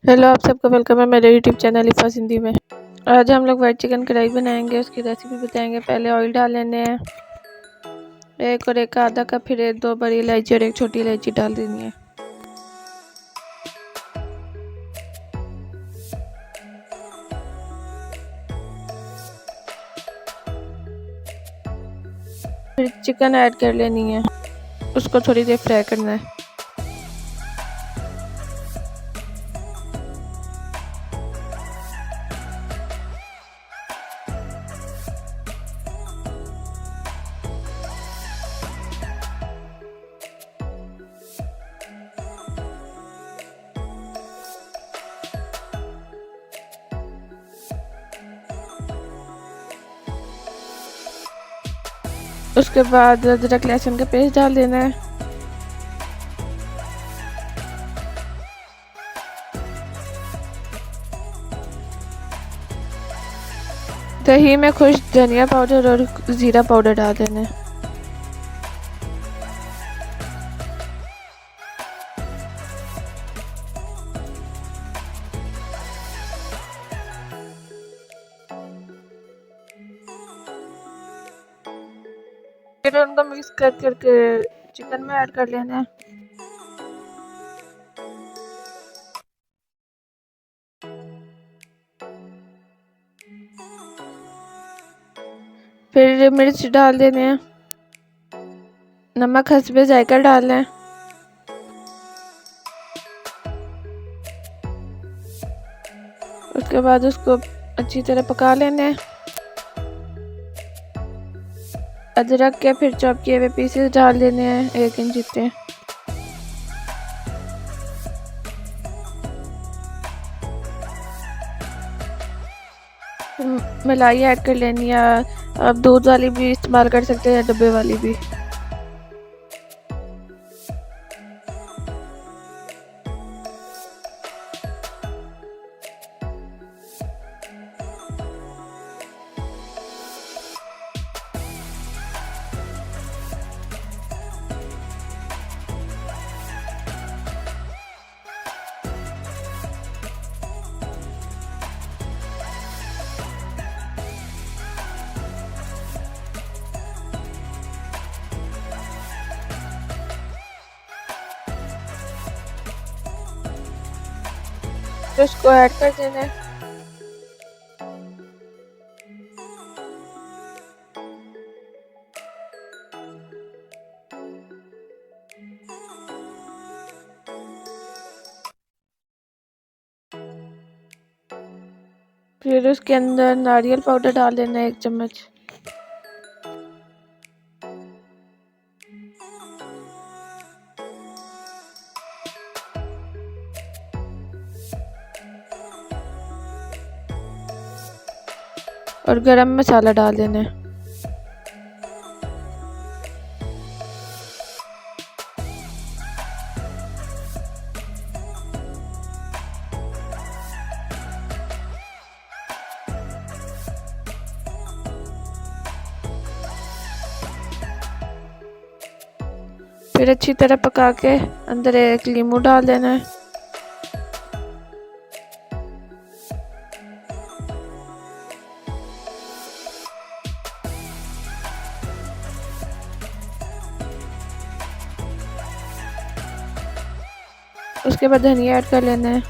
Hello, आप सबका welcome है मेरे यूट्यूब चैनल इफ़ास हिंदी में। आज हम लोग वाइट चिकन कढ़ाई बनाएंगे, उसकी रेसिपी बताएंगे। पहले ऑयल डाल लेने हैं, एक और एक आधा कप, फिर एक दो बड़ी इलायची और एक छोटी इलायची डाल देनी है। फिर चिकन ऐड कर लेनी है, उसको थोड़ी देर फ्राई करना है। उसके बाद अदरक लहसुन का पेस्ट डाल देना है। दही में खुश्क धनिया पाउडर और ज़ीरा पाउडर डाल देना है। फिर उनको मिक्स करके चिकन में ऐड कर लेना है। फिर मिर्च डाल देने हैं, नमक हस्बे जायका डाल लें। उसके बाद उसको अच्छी तरह पका लेने हैं। अदरक के फिर चॉप किए हुए पीसेस डाल देने हैं, 1 इंच जितने। मलाई ऐड कर लेनी है, आप दूध वाली भी इस्तेमाल कर सकते हैं या डब्बे वाली भी। तो उसको ऐड कर देना है। फिर उसके अंदर नारियल पाउडर डाल देना है, 1 चम्मच। और गरम मसाला डाल देना है। फिर अच्छी तरह पका के अंदर 1 नींबू डाल देना है। उसके बाद धनिया ऐड कर लेना है।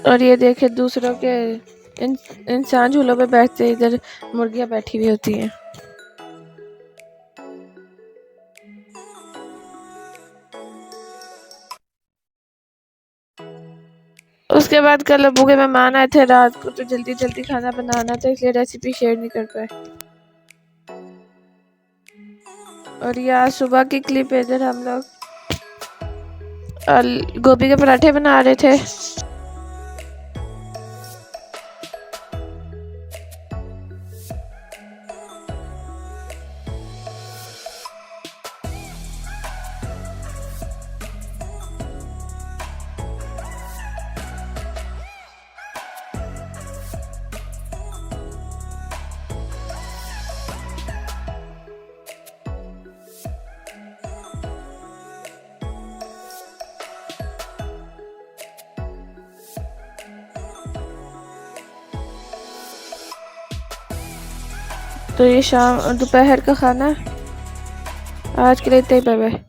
और ये देखिए, दूसरों के इंसान झूलों पे बैठते, इधर मुर्गियां बैठी हुई होती हैं। उसके बाद कल अब्बू के मेहमान आए थे रात को, तो जल्दी जल्दी खाना बनाना था, इसलिए रेसिपी शेयर नहीं कर पाए। और ये आज सुबह की क्लिप है, इधर हम लोग गोभी के पराठे बना रहे थे। तो ये शाम दोपहर का खाना है। आज के लिए इतना ही, बाय बाय।